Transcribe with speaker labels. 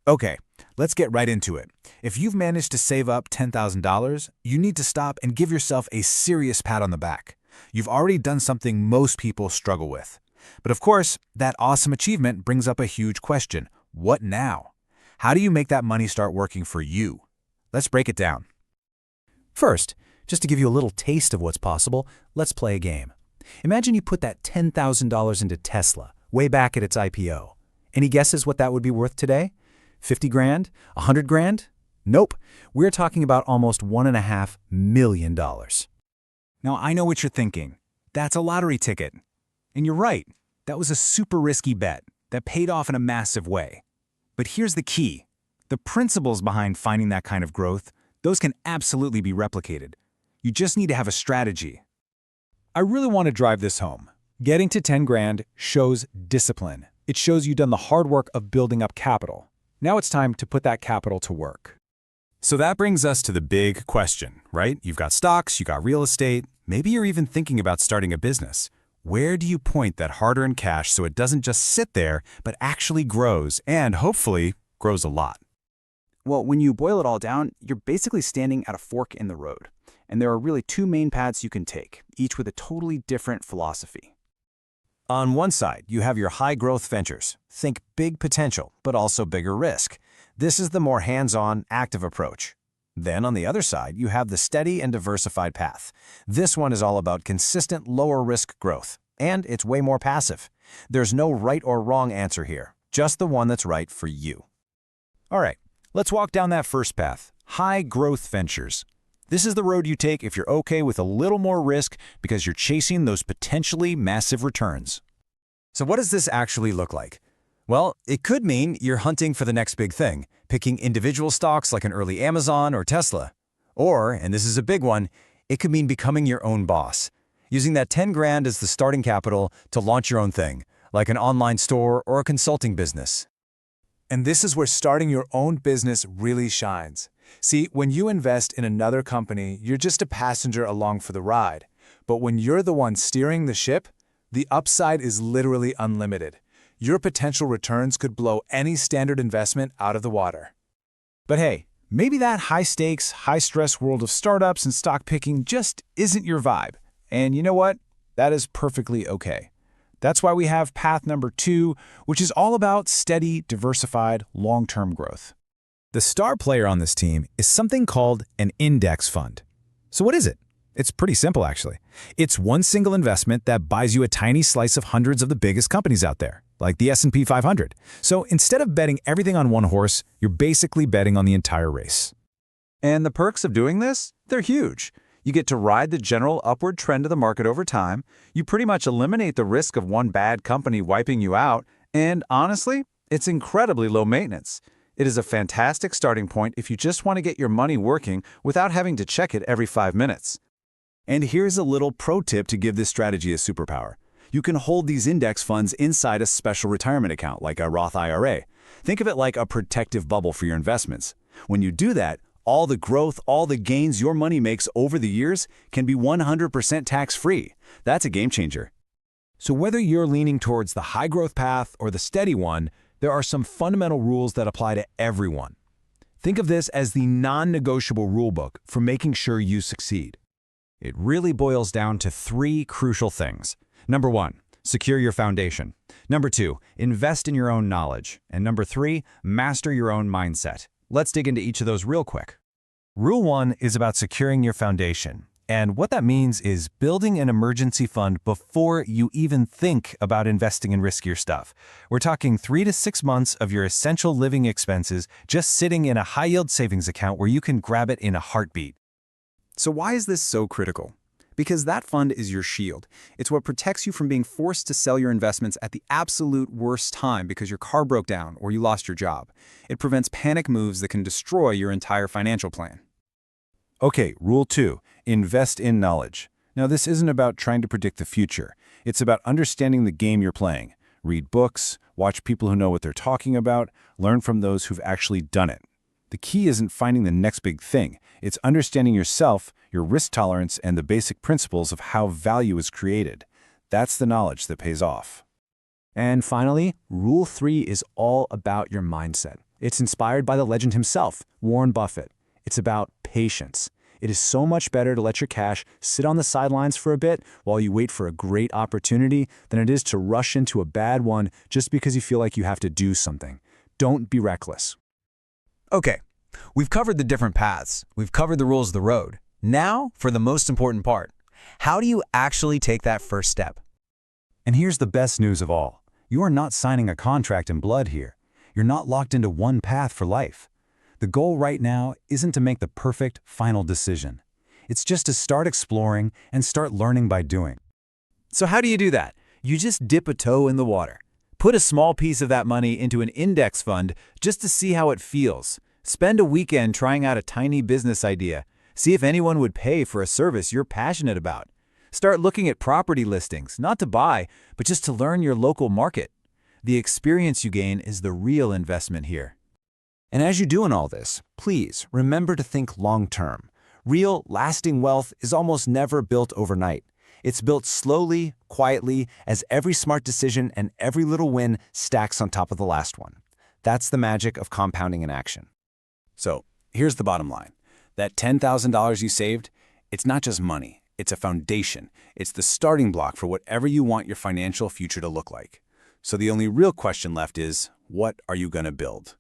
Speaker 1: Okay, let's get right into it. If you've managed to save up $10,000, you need to stop and give yourself a serious pat on the back. You've already done something most people struggle with. But of course, that awesome achievement brings up a huge question. What now? How do you make that money start working for you? Let's break it down.
Speaker 2: First, just to give you a little taste of what's possible, let's play a game. Imagine you put that $10,000 into Tesla, way back at its IPO. Any guesses what that would be worth today? 50 grand? 100 grand? Nope. We're talking about almost $1.5 million.
Speaker 1: Now, I know what you're thinking. That's a lottery ticket. And you're right. That was a super risky bet that paid off in a massive way. But here's the key. The principles behind finding that kind of growth, those can absolutely be replicated. You just need to have a strategy. I really want to drive this home. Getting to 10 grand shows discipline. It shows you've done the hard work of building up capital. Now it's time to put that capital to work. So that brings us to the big question, right? You've got stocks, you got real estate, maybe you're even thinking about starting a business. Where do you point that hard-earned cash so it doesn't just sit there, but actually grows and hopefully grows a lot?
Speaker 3: Well, when you boil it all down, you're basically standing at a fork in the road. And there are really two main paths you can take, each with a totally different philosophy.
Speaker 2: On one side, you have your high-growth ventures. Think big potential, but also bigger risk. This is the more hands-on, active approach. Then on the other side, you have the steady and diversified path. This one is all about consistent, lower-risk growth, and it's way more passive. There's no right or wrong answer here, just the one that's right for you. All right, let's walk down that first path, high-growth ventures. This is the road you take if you're okay with a little more risk because you're chasing those potentially massive returns. So what does this actually look like? Well, it could mean you're hunting for the next big thing, picking individual stocks like an early Amazon or Tesla. Or, and this is a big one, it could mean becoming your own boss, using that 10 grand as the starting capital to launch your own thing, like an online store or a consulting business.
Speaker 1: And this is where starting your own business really shines. See, when you invest in another company, you're just a passenger along for the ride. But when you're the one steering the ship, the upside is literally unlimited. Your potential returns could blow any standard investment out of the water. But hey, maybe that high-stakes, high-stress world of startups and stock picking just isn't your vibe. And you know what? That is perfectly okay. That's why we have path number 2, which is all about steady, diversified, long-term growth. The star player on this team is something called an index fund. So what is it? It's pretty simple, actually. It's one single investment that buys you a tiny slice of hundreds of the biggest companies out there, like the S&P 500. So instead of betting everything on one horse, you're basically betting on the entire race.
Speaker 3: And the perks of doing this? They're huge. You get to ride the general upward trend of the market over time, you pretty much eliminate the risk of one bad company wiping you out, and honestly, it's incredibly low maintenance. It is a fantastic starting point if you just want to get your money working without having to check it every 5 minutes.
Speaker 1: And here's a little pro tip to give this strategy a superpower. You can hold these index funds inside a special retirement account like a Roth IRA. Think of it like a protective bubble for your investments. When you do that, all the growth, all the gains your money makes over the years can be 100% tax-free. That's a game changer. So whether you're leaning towards the high-growth path or the steady one, there are some fundamental rules that apply to everyone. Think of this as the non-negotiable rulebook for making sure you succeed. It really boils down to 3 crucial things. Number 1, secure your foundation. Number 2, invest in your own knowledge. And number 3, master your own mindset. Let's dig into each of those real quick. Rule 1 is about securing your foundation. And what that means is building an emergency fund before you even think about investing in riskier stuff. We're talking 3 to 6 months of your essential living expenses just sitting in a high-yield savings account where you can grab it in a heartbeat.
Speaker 3: So why is this so critical? Because that fund is your shield. It's what protects you from being forced to sell your investments at the absolute worst time because your car broke down or you lost your job. It prevents panic moves that can destroy your entire financial plan.
Speaker 1: Okay, rule 2, invest in knowledge. Now, this isn't about trying to predict the future. It's about understanding the game you're playing. Read books, watch people who know what they're talking about, learn from those who've actually done it. The key isn't finding the next big thing. It's understanding yourself, your risk tolerance, and the basic principles of how value is created. That's the knowledge that pays off.
Speaker 3: And finally, rule 3 is all about your mindset.
Speaker 1: It's inspired by the legend himself, Warren Buffett. It's about patience. It is so much better to let your cash sit on the sidelines for a bit while you wait for a great opportunity than it is to rush into a bad one just because you feel like you have to do something. Don't be reckless.
Speaker 2: Okay, we've covered the different paths. We've covered the rules of the road. Now, for the most important part. How do you actually take that first step?
Speaker 1: And here's the best news of all. You are not signing a contract in blood here. You're not locked into one path for life. The goal right now isn't to make the perfect final decision. It's just to start exploring and start learning by doing.
Speaker 3: So how do you do that? You just dip a toe in the water. Put a small piece of that money into an index fund just to see how it feels. Spend a weekend trying out a tiny business idea. See if anyone would pay for a service you're passionate about. Start looking at property listings, not to buy, but just to learn your local market. The experience you gain is the real investment here.
Speaker 2: And as you're doing all this, please remember to think long-term. Real, lasting wealth is almost never built overnight. It's built slowly, quietly, as every smart decision and every little win stacks on top of the last one. That's the magic of compounding in action.
Speaker 1: So here's the bottom line. That $10,000 you saved, it's not just money. It's a foundation. It's the starting block for whatever you want your financial future to look like. So the only real question left is, what are you going to build?